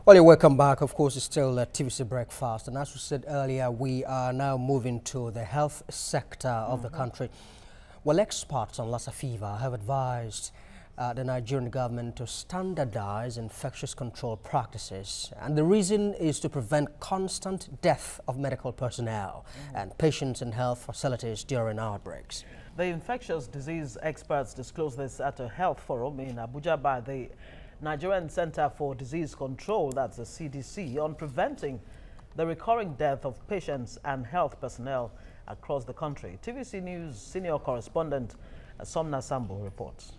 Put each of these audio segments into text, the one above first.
Well, you're welcome back. Of course, it's still TVC Breakfast. And as we said earlier, we are now moving to the health sector of the country. Well, experts on Lassa fever have advised the Nigerian government to standardize infectious control practices. And the reason is to prevent constant death of medical personnel and patients in health facilities during outbreaks. The infectious disease experts disclosed this at a health forum in Abuja by the Nigerian Center for Disease Control, that's the CDC, on preventing the recurring death of patients and health personnel across the country. TVC News senior correspondent Somna Sambo reports.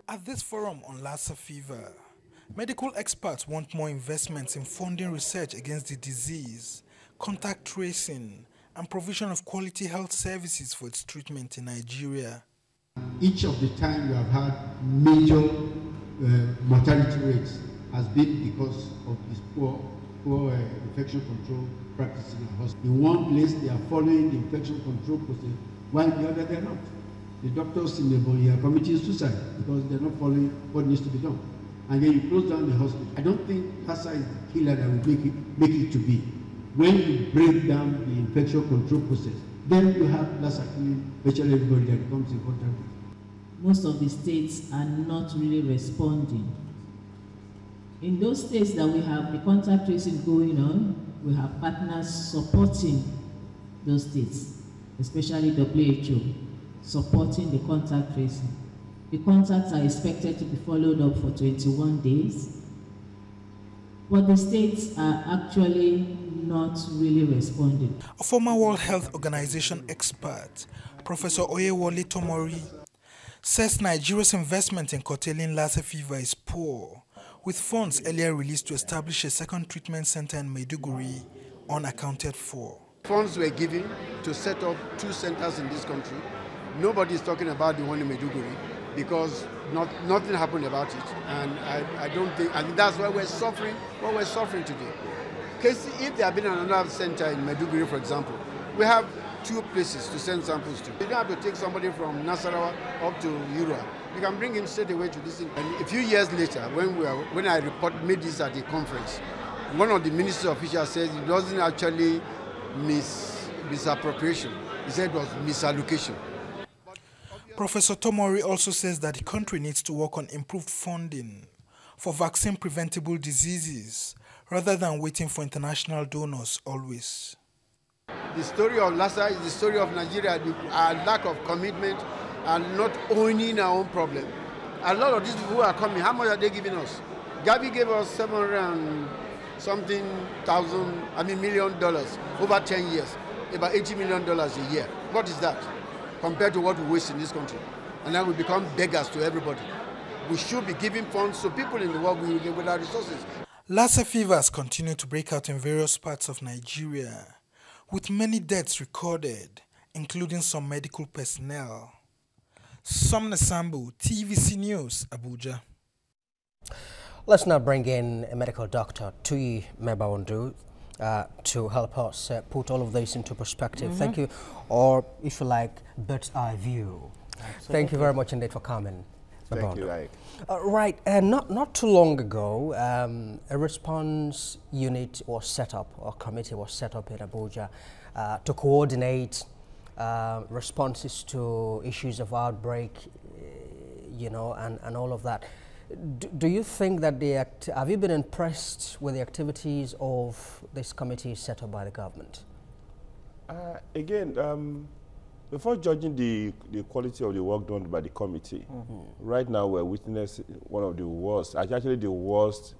At this forum on Lassa fever, medical experts want more investments in funding research against the disease, contact tracing, and provision of quality health services for its treatment in Nigeria. Each of the time we have had major mortality rates has been because of this poor infection control practices in our hospital. In one place, they are following the infection control process, while the other they are not. The doctors in the body are committing suicide because they are not following what needs to be done. And then you close down the hospital. I don't think Lassa is the killer that will make it to be. When you break down the infection control process, then you have Lassa killing virtually everybody that comes in contact with. Most of the states are not really responding. In those states that we have the contact tracing going on, we have partners supporting those states, especially WHO, supporting the contact tracing. The contacts are expected to be followed up for 21 days, but the states are actually not really responding. A former World Health Organization expert, Professor Oyewole Tomori, says Nigeria's investment in curtailing Lassa fever is poor, with funds earlier released to establish a second treatment center in Maiduguri unaccounted for. Funds were given to set up 2 centers in this country. Nobody is talking about the one in Maiduguri because nothing happened about it. And I think that's why we're suffering what we're suffering today. Because if there had been another center in Maiduguri, for example, we have 2 places to send samples to. You don't have to take somebody from Nasarawa up to Europe. You can bring him straight away to this thing. And a few years later, when I made this at the conference, one of the ministry officials said it wasn't actually misappropriation. He said it was misallocation. Professor Tomori also says that the country needs to work on improved funding for vaccine-preventable diseases rather than waiting for international donors always. The story of Lassa is the story of Nigeria, our lack of commitment and not owning our own problem. A lot of these people who are coming, how much are they giving us? Gavi gave us $700-something million over 10 years, about $80 million a year. What is that compared to what we waste in this country? And then we become beggars to everybody. We should be giving funds to people in the world with our resources. Lassa fevers continue to break out in various parts of Nigeria, with many deaths recorded, including some medical personnel. Somna Sambo, TVC News, Abuja. Let's now bring in a medical doctor, Tuyi Mebawondu, to help us put all of this into perspective. Thank you, or if you like, bird's eye view. Absolutely. Thank you very much indeed for coming. Thank you, Ike. Right, and not too long ago, a response unit was set up, or committee was set up in Abuja to coordinate responses to issues of outbreak, you know, and all of that. Do you think that have you been impressed with the activities of this committee set up by the government? Again, before judging the quality of the work done by the committee, right now we're witnessing one of the worst, actually the worst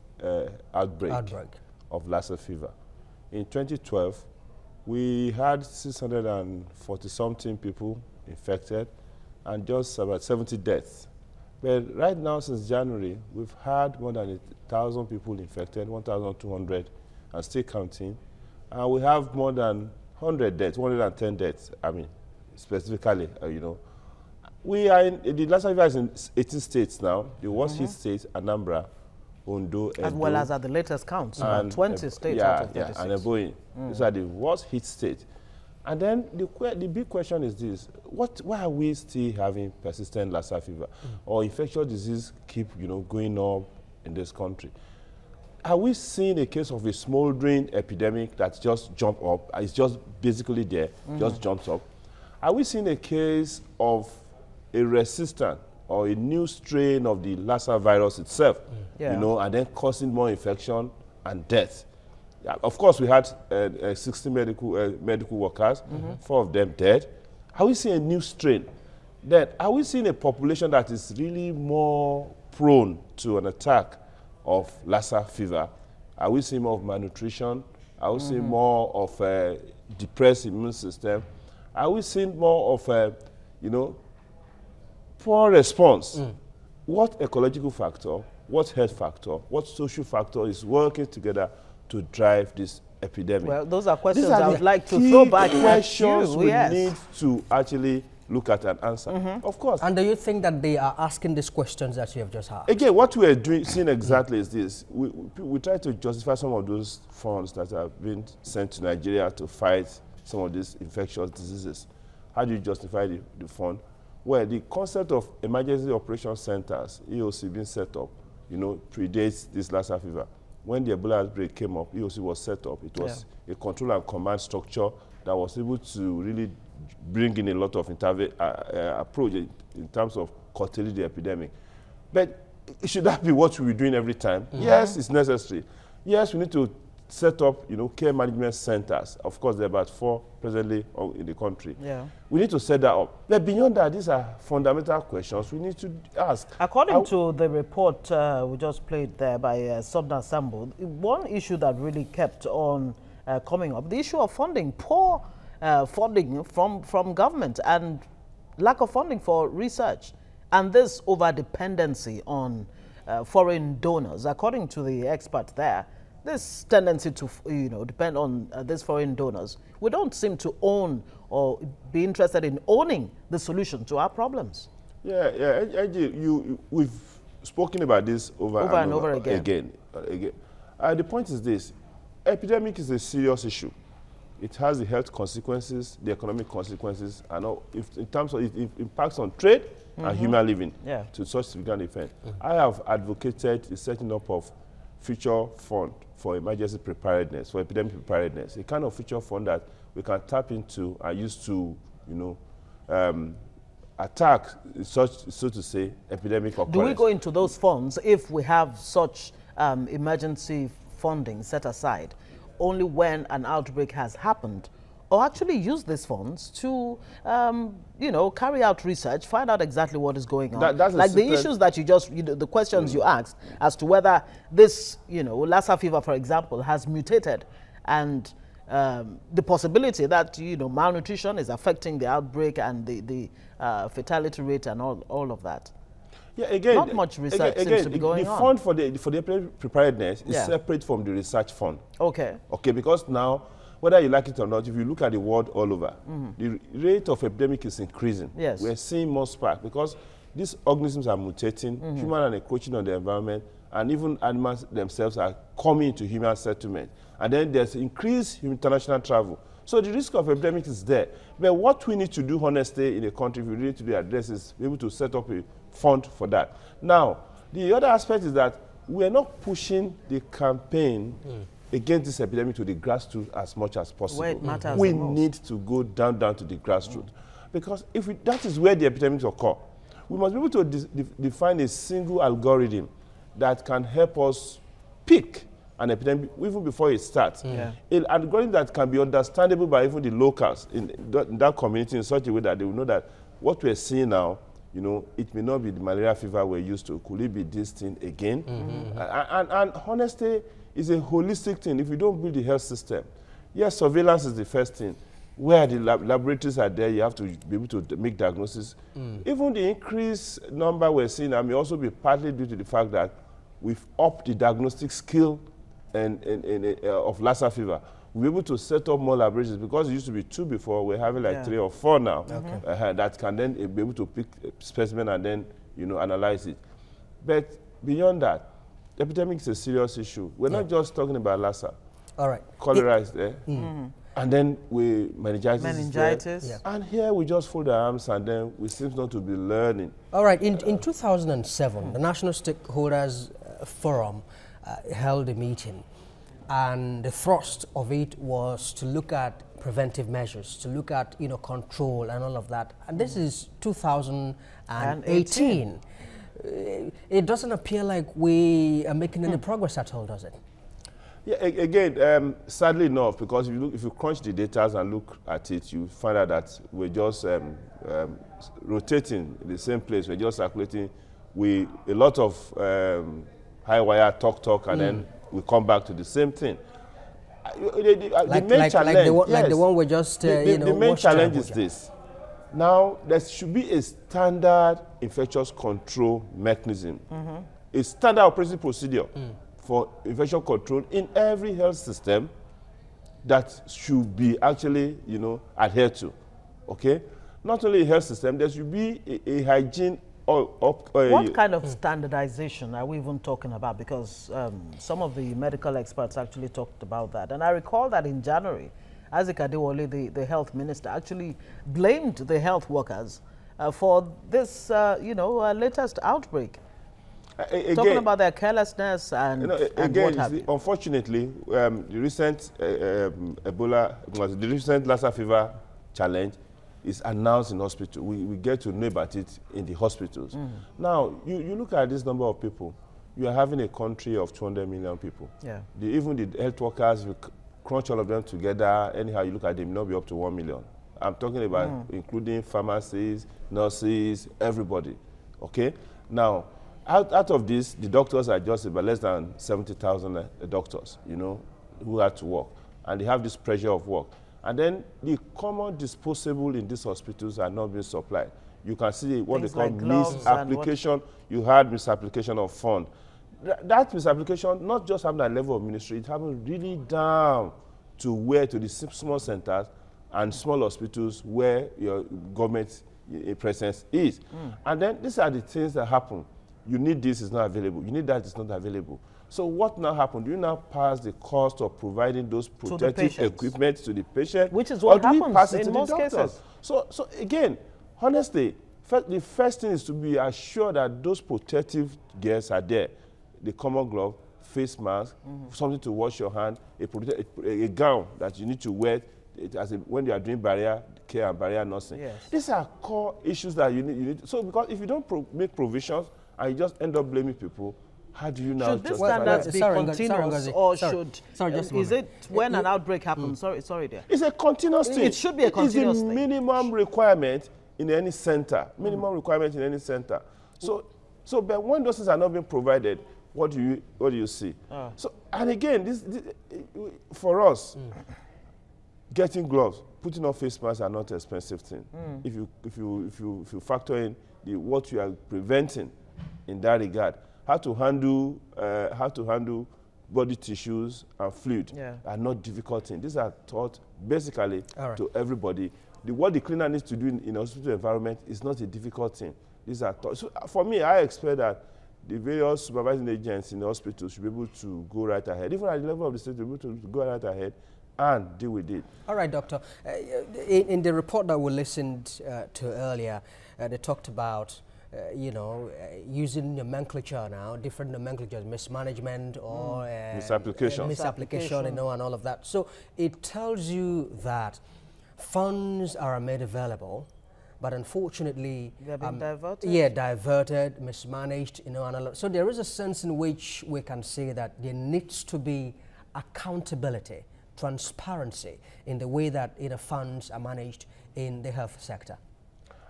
outbreak of Lassa fever. In 2012, we had 640-something people infected and just about 70 deaths. But right now, since January, we've had more than 1,000 people infected, 1,200, and still counting. And we have more than 100 deaths, 110 deaths, I mean, specifically, you know. We are the Lassa fever is in 18 states now. The worst hit states, Anambra, Ondo, Edo. As well as at the latest count, about 20 states out of 36. Yeah, and Eboyi. These are the worst hit states. And then the big question is this: why are we still having persistent Lassa fever, or infectious disease keep going up in this country? Are we seeing a case of a smoldering epidemic that just jumped up? It's just basically there, just jumps up. Are we seeing a case of a resistant or a new strain of the Lassa virus itself, and then causing more infection and death? Yeah, of course, we had 60 medical workers, 4 of them dead. Are we seeing a new strain? Then, are we seeing a population that is really more prone to an attack of Lassa fever? Are we seeing more of malnutrition? Are we seeing more of a depressed immune system? Are we seeing more of a, poor response? What ecological factor, what health factor, what social factor is working together to drive this epidemic? Well, those are questions I would like to throw back at you. Questions we need to actually look at and answer. Of course. And do you think that they are asking these questions that you have just asked? Again, what we are seeing exactly is this. We try to justify some of those funds that have been sent to Nigeria to fight some of these infectious diseases. How do you justify the fund? Well, the concept of emergency operation centers, EOC, being set up, predates this Lassa fever. When the Ebola outbreak came up, EOC was set up. It was a control and command structure that was able to really bring in a lot of approach in terms of curtailing the epidemic. But should that be what we're doing every time? Yes, it's necessary. Yes, we need to set up, care management centers. Of course, there are about 4 presently in the country. Yeah. We need to set that up. But beyond that, these are fundamental questions we need to ask. According to the report we just played there by Sobna Sambo, one issue that really kept on coming up, the issue of funding, poor funding from government and lack of funding for research, and this over-dependency on foreign donors. According to the expert there, this tendency to, depend on these foreign donors, we don't seem to own or be interested in owning the solution to our problems. Yeah, we've spoken about this over and over again. The point is this: epidemic is a serious issue. It has the health consequences, the economic consequences, and all, in terms of it impacts on trade and human living to such significant effect. I have advocated the setting up of future fund for emergency preparedness, for epidemic preparedness, a kind of future fund that we can tap into and use to, attack such, so to say, epidemic occurrence. Do we go into those funds if we have such emergency funding set aside only when an outbreak has happened, or actually use these funds to, carry out research, find out exactly what is going on? That's like the issues that you just, the questions you asked as to whether this, Lassa fever, for example, has mutated, and the possibility that, malnutrition is affecting the outbreak and the fatality rate and all of that. Yeah, again, not much research seems to be going on. The fund for the epidemic preparedness is separate from the research fund. Okay. Okay, because now, whether you like it or not, if you look at the world all over, the rate of epidemic is increasing. Yes. We're seeing more spike because these organisms are mutating, humans are encroaching on the environment, and even animals themselves are coming into human settlement. And then there's increased international travel. So the risk of epidemic is there. But what we need to do, honestly, in a country, if we really to address is be able to set up a fund for that. Now, the other aspect is that we are not pushing the campaign against this epidemic to the grassroots as much as possible. Where it matters We the most. need to go down to the grassroots. Because if that is where the epidemics occur, we must be able to define a single algorithm that can help us pick an epidemic even before it starts. An algorithm that can be understandable by even the locals in that community in such a way that they will know that what we're seeing now, you know, it may not be the malaria fever we're used to. Could it be this thing again? And honestly, it's a holistic thing. If you don't build the health system, yes, surveillance is the first thing. Where the laboratories are there, you have to be able to make diagnosis. Even the increased number we're seeing may also be partly due to the fact that we've upped the diagnostic skill of Lassa fever. We're able to set up more laboratories because it used to be 2 before. We're having like 3 or 4 now that can then be able to pick a specimen and then, you know, analyze it. But beyond that, the epidemic is a serious issue. We're not just talking about Lassa. All right. Cholera is there. And then meningitis is there. And here we just fold our arms and then we seem not to be learning. All right. In 2007, the National Stakeholders Forum held a meeting. And the thrust of it was to look at preventive measures, to look at, you know, control and all of that. And this is 2018. It doesn't appear like we are making any progress at all, does it? Yeah, again, sadly enough, because if you crunch the data and look at it, you find out that we're just rotating in the same place. We're just circulating with a lot of high wire talk, and then we come back to the same thing. The main challenge, like the one we just, you know, the main challenge is this. Now, there should be a standard infectious control mechanism, a standard operating procedure for infection control in every health system that should be actually, you know, adhered to. Okay? Not only a health system, there should be a hygiene. What kind of standardization are we even talking about? Because some of the medical experts actually talked about that. And I recall that in January, Isaac Adewale, the health minister, actually blamed the health workers for this, you know, latest outbreak. Again, talking about their carelessness and, you know, and what have you. Unfortunately, the recent the recent Lassa fever challenge is announced in hospital. We get to know about it in the hospitals. Now, you look at this number of people. You are having a country of 200 million people. Even the health workers, you crunch all of them together, anyhow you look at them, not be up to 1 million. I'm talking about including pharmacists, nurses, everybody. Okay? Now, out of this, the doctors are just about less than 70,000 doctors, you know, who have to work. And they have this pressure of work. And then the common disposable in these hospitals are not being supplied. You can see what things they call like misapplication. You had misapplication of fund. That misapplication not just happened at the level of ministry, it happened really down to the small centers and small hospitals where your government presence is. And then these are the things that happen. You need this, it's not available. You need that, it's not available. So what now happened? Do you now pass the cost of providing those protective equipment to the patient? Which is what happens in most cases. So again, honestly, the first thing is to be assured that those protective gears are there. The common glove, face mask, something to wash your hand, a gown that you need to wear when you are doing barrier care and barrier nursing. These are core issues that you need. So because if you don't make provisions and you just end up blaming people, how do you now should these standards be continuous, or is it when an outbreak happens? Sorry, dear. It's a continuous thing. It should be a continuous thing. It's a minimum requirement in any center. Minimum requirement in any center. So, but when those things are not being provided, what do you see? So, and again, this for us, getting gloves, putting on face masks are not an expensive thing. If you factor in what you are preventing in that regard. How to handle body tissues and fluid are not difficult things. These are taught basically to everybody. What the cleaner needs to do in a hospital environment is not a difficult thing. These are taught. So for me, I expect that the various supervising agents in the hospital should be able to go right ahead, even at the level of the state, to be able to go right ahead and deal with it. All right, Doctor. In the report that we listened to earlier, they talked about using nomenclature now, different nomenclatures, mismanagement or misapplication, and all of that. So it tells you that funds are made available, but unfortunately, they're being diverted. Yeah, diverted, mismanaged, and all. So there is a sense in which we can say that there needs to be accountability, transparency in the way that funds are managed in the health sector.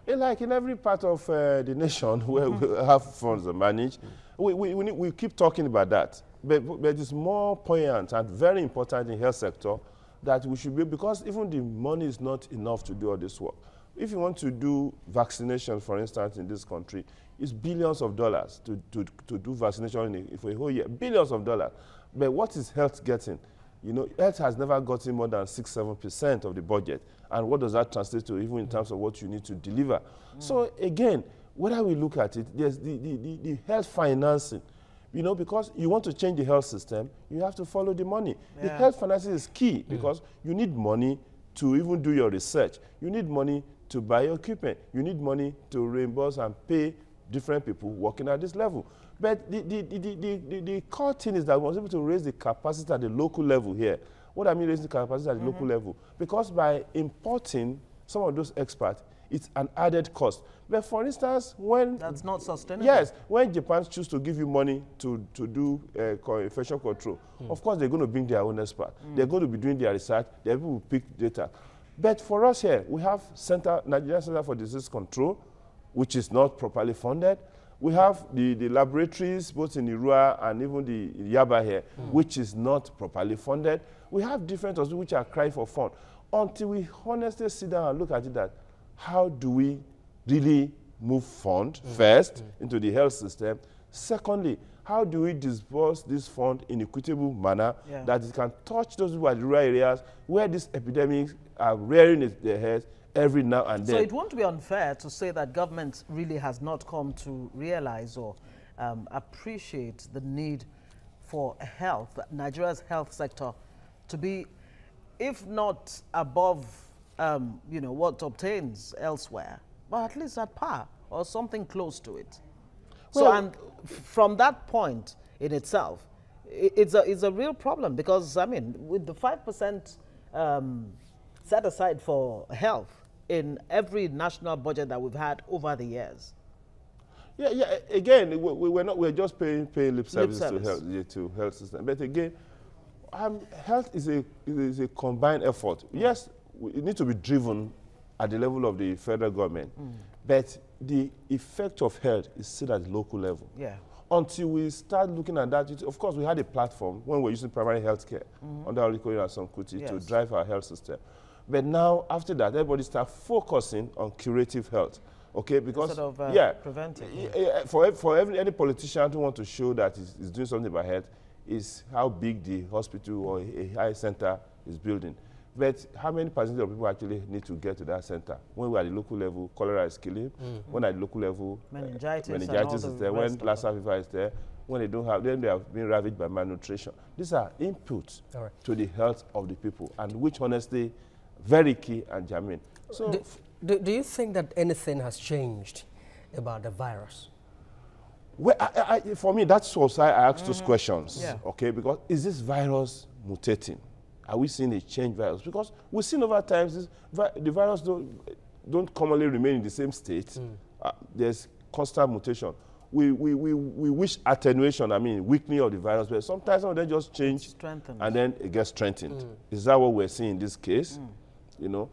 Like in every part of the nation where we have funds managed, we keep talking about that. But it's more poignant and very important in the health sector that we should be, because even the money is not enough to do all this work. If you want to do vaccination, for instance, in this country, it's billions of dollars to do vaccination for a whole year, billions of dollars. But what is health getting? Health has never gotten more than 6–7% of the budget. And what does that translate to, even in terms of what you need to deliver? So again, whether we look at it, there's the health financing. Because you want to change the health system, you have to follow the money. Yeah. The health financing is key because you need money to even do your research. You need money to buy your equipment. You need money to reimburse and pay different people working at this level. But the core thing is that we must be able to raise the capacity at the local level here. What I mean raising the capacity at the local level? Because by importing some of those experts, it's an added cost. But for instance, when... That's not sustainable. Yes, when Japan choose to give you money to do infection control, of course they're going to bring their own expert. They're going to be doing their research, they're able to pick data. But for us here, we have Nigeria Center for Disease Control, which is not properly funded. We have the laboratories, both in Irua and even the Yaba here, which is not properly funded. We have different hospitals which are crying for fund. Until we honestly sit down and look at it, that how do we really move fund first into the health system? Secondly, how do we disburse this fund in an equitable manner that it can touch those who are in rural areas where these epidemics are rearing their heads every now and then? So it won't be unfair to say that government really has not come to realize or appreciate the need for health, Nigeria's health sector, to be, if not above, what obtains elsewhere, but at least at par or something close to it. Well, so, and from that point in itself, it's a real problem because, I mean, with the 5% set aside for health in every national budget that we've had over the years. Yeah. Again, we're just paying lip service to health system. But again, health is a combined effort. Yes, it needs to be driven at the level of the federal government, but the effect of health is still at the local level. Yeah. Until we start looking at that, of course, we had a platform when we were using primary health care under Oliko and Sonkuti to drive our health system. But now, after that, everybody start focusing on curative health. Okay, because instead of preventing. For any politician who want to show that he's doing something about health, is how big the hospital or a high center is building. But how many percentage of people actually need to get to that center? When we're at the local level, cholera is killing. When at the local level, meningitis is there. When Lassa fever is there. When they don't have, then they have been ravaged by malnutrition. These are inputs to the health of the people, and which honestly, very key and germane. So, do you think that anything has changed about the virus? Well, for me, that's why I asked those questions. Yeah. Okay, because is this virus mutating? Are we seeing a change virus? Because we've seen over time the virus don't commonly remain in the same state. There's constant mutation. We wish attenuation, I mean weakening of the virus, but sometimes some of them just change and then it gets strengthened. Is that what we're seeing in this case? You know,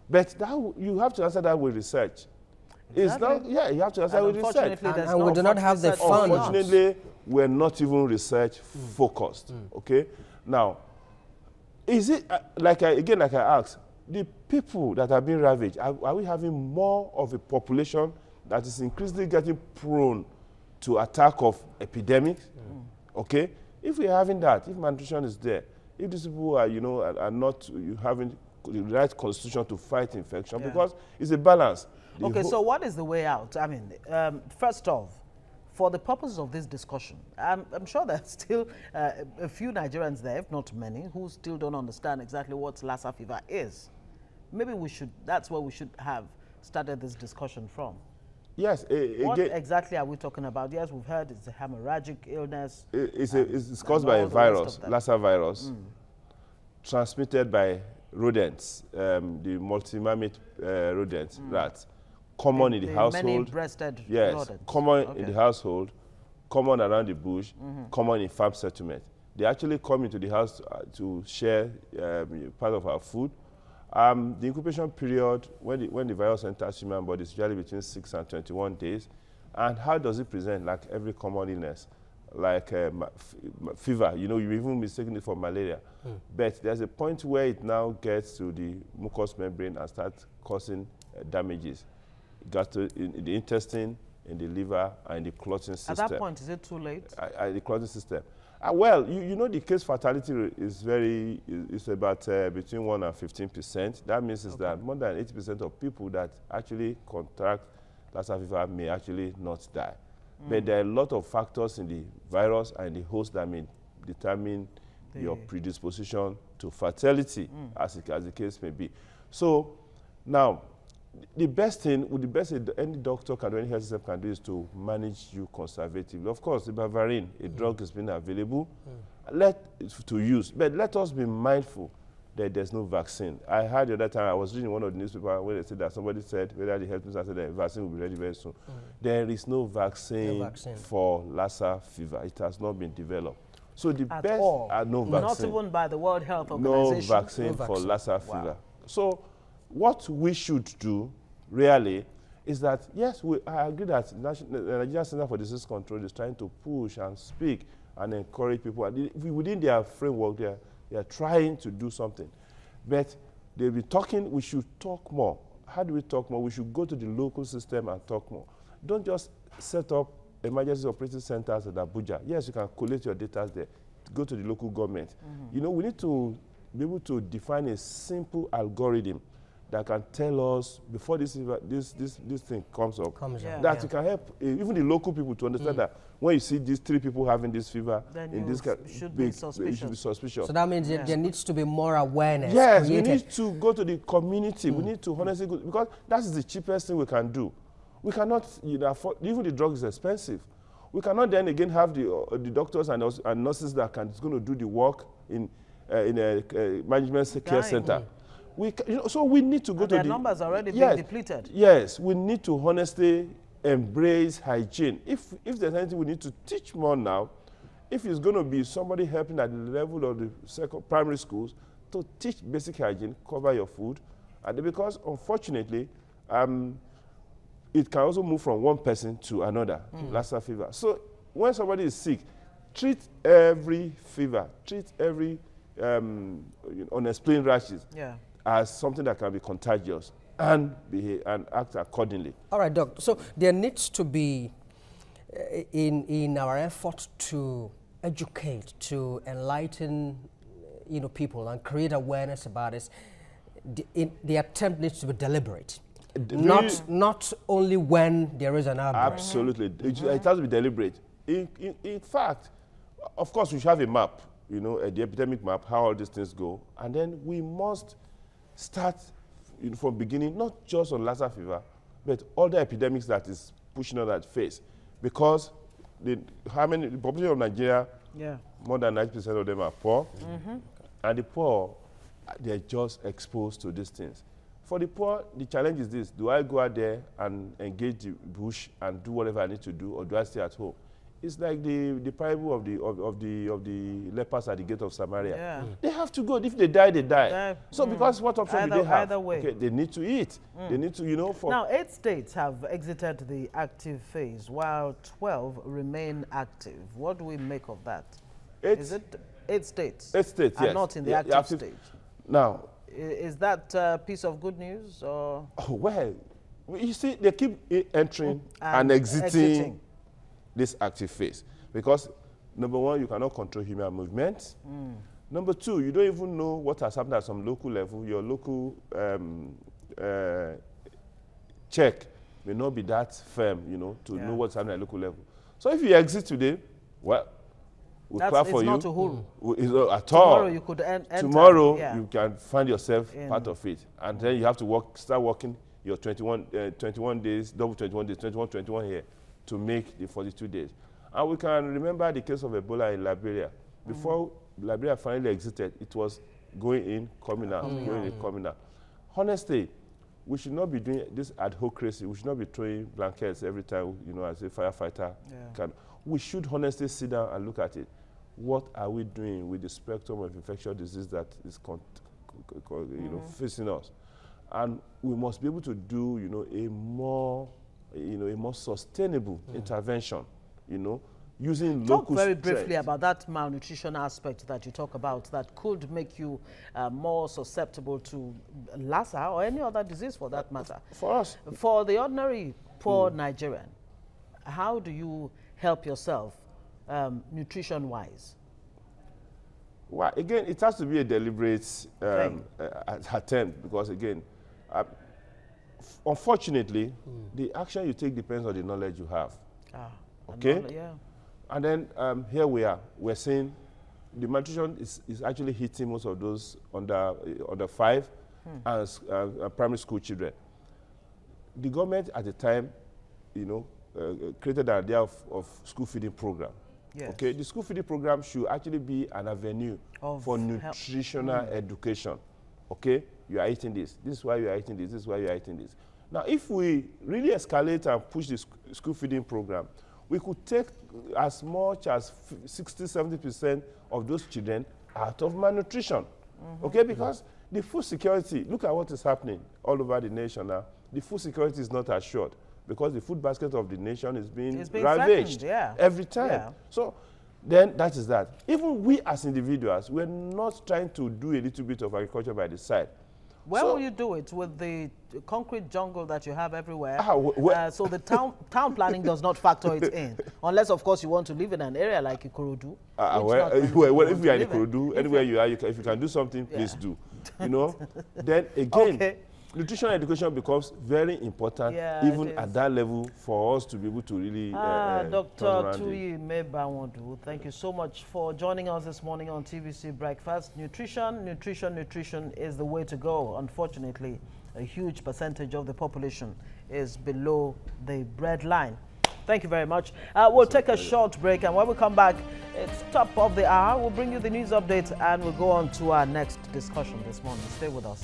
but that, you have to answer that with research. It's not, you have to answer with research. And we do not have the funds. Unfortunately, we're not even research focused. Okay, now. Is it, like I asked, the people that have been ravaged, are we having more of a population that is increasingly getting prone to attack of epidemics? Okay? If we're having that, if malnutrition is there, if these people are, are not having the right constitution to fight infection, because it's a balance. Okay, so what is the way out? I mean, first off, for the purposes of this discussion, I'm sure there's still a few Nigerians there, if not many, who still don't understand exactly what Lassa fever is. Maybe that's where we should have started this discussion from. Yes. What Again, exactly are we talking about? Yes, we've heard it's a hemorrhagic illness. It's caused by a virus, Lassa virus, transmitted by rodents, the multi-mammate rodents, rats, common in the household. Many-breasted yes, rodents. common in the household, common around the bush, common in farm settlement. They actually come into the house to share part of our food. The incubation period, when the virus enters human body, is usually between 6 and 21 days. And how does it present? Like every common illness, like fever. You know, you even mistaken it for malaria. But there's a point where it now gets to the mucous membrane and starts causing damages. It got to in the intestine, in the liver, and in the clotting system. At that point, is it too late? The clotting system. Well, you know the case fatality is about between 1 and 15%. That means is that more than 80% of people that actually contract Lassa fever may actually not die. But there are a lot of factors in the virus and the host that may determine your predisposition to fatality, as the case may be. So now, the best thing any doctor can do, any health system can do, is to manage you conservatively. Of course, the Bavarin, a drug has been available to use, but let us be mindful that there's no vaccine. I heard the other time, I was reading one of the newspapers where they said that somebody said, whether the health minister said that the vaccine will be ready very soon. There is no vaccine for Lassa fever. It has not been developed. So the best are no vaccine. Not even by the World Health Organization. No vaccine for Lassa fever. So what we should do, really, is that, yes, I agree that the Nigerian Center for Disease Control is trying to push and speak and encourage people. Within their framework, they are trying to do something. But they'll be talking, we should talk more. How do we talk more? We should go to the local system and talk more. Don't just set up emergency operating centers at Abuja. Yes, you can collect your data there. Go to the local government. You know, we need to be able to define a simple algorithm that can tell us before this thing comes up, that you can help even the local people to understand that when you see these 3 people having this fever, then in this you should be suspicious. So that means there needs to be more awareness. Yes, we need to go to the community. We need to honestly go, because that's the cheapest thing we can do. We cannot, afford, even the drug is expensive. We cannot then again have the doctors and nurses that is going to do the work in a management care center. So we need to go to their numbers already being depleted. Yes, we need to honestly embrace hygiene. If there's anything we need to teach more now, if it's going to be somebody helping at the level of the primary schools to teach basic hygiene, cover your food, and because unfortunately, it can also move from one person to another, Lassa fever. So when somebody is sick, treat every fever, treat every unexplained rashes as something that can be contagious and behave and act accordingly. All right, Doc. So there needs to be, in our effort to educate, to enlighten, people and create awareness about this, the attempt needs to be deliberate. Not only when there is an outbreak. Absolutely. It has to be deliberate. In fact, of course, we should have a map, the epidemic map, how all these things go. And then we must start from beginning, not just on Lassa fever, but other epidemics that is pushing on that phase. Because the population of Nigeria, more than 90% of them are poor. And the poor, they're just exposed to these things. For the poor, the challenge is this: do I go out there and engage the bush and do whatever I need to do, or do I stay at home? It's like the parable of the lepers at the gate of Samaria. They have to go. If they die, they die. So because what option do they have? Either way. Okay, they need to eat. They need to, Now, 8 states have exited the active phase, while 12 remain active. What do we make of that? Is it 8 states? 8 states, yes. Are not in the active stage. Now, is that a piece of good news, or? Oh, well, you see, they keep entering and exiting this active phase because, number one, you cannot control human movement. Number two, you don't even know what has happened at some local level. Your local check may not be that firm, to know what's happening at local level. So if you exit today, well, we'll clap for you. It's not a whole. At all. Tomorrow you could enter. Tomorrow you can find yourself part of it. And then you have to start working your 21 days, double 21 days, 21 here to make the 42 days. And we can remember the case of Ebola in Liberia. Before Liberia finally exited, it was going in, coming out, going in, coming out. Honestly, we should not be doing this adhocracy. We should not be throwing blankets every time, you know, as a firefighter can. We should honestly sit down and look at it. What are we doing with the spectrum of infectious disease that is facing us? And we must be able to do, you know, a more sustainable intervention, you know, using local Talk very briefly about that malnutrition aspect that you talk about that could make you more susceptible to Lassa or any other disease for that matter. For us. For the ordinary poor Nigerian, how do you help yourself nutrition-wise? Well, again, it has to be a deliberate attempt because, again, unfortunately, the action you take depends on the knowledge you have. Okay? And then here we are. We're seeing the malnutrition is actually hitting most of those under 5 and primary school children. The government at the time, you know, created the idea of school feeding program. Yes. Okay, the school feeding program should actually be an avenue for nutritional education. Okay, you are eating this. This is why you are eating this. This is why you are eating this. Now, if we really escalate and push the school feeding program, we could take as much as 60–70% of those children out of malnutrition. Okay, because the food security, look at what is happening all over the nation now. The food security is not assured because the food basket of the nation is being ravaged every time. So then that is that. Even we as individuals, we're not trying to do a little bit of agriculture by the side. Where will you do it? With the concrete jungle that you have everywhere? So the town planning does not factor it in. Unless, of course, you want to live in an area like Ikorodu. Well, if you are in Ikorodu, anywhere you are, if you can do something, please do. You know? Then again, nutritional education becomes very important, even at that level, for us to be able to really Dr. Tuyi Mebawandu, thank you so much for joining us this morning on TVC Breakfast. Nutrition is the way to go. Unfortunately, a huge percentage of the population is below the bread line. Thank you very much. We'll take a short break, and when we come back, it's top of the hour. We'll bring you the news updates, and we'll go on to our next discussion this morning. Stay with us.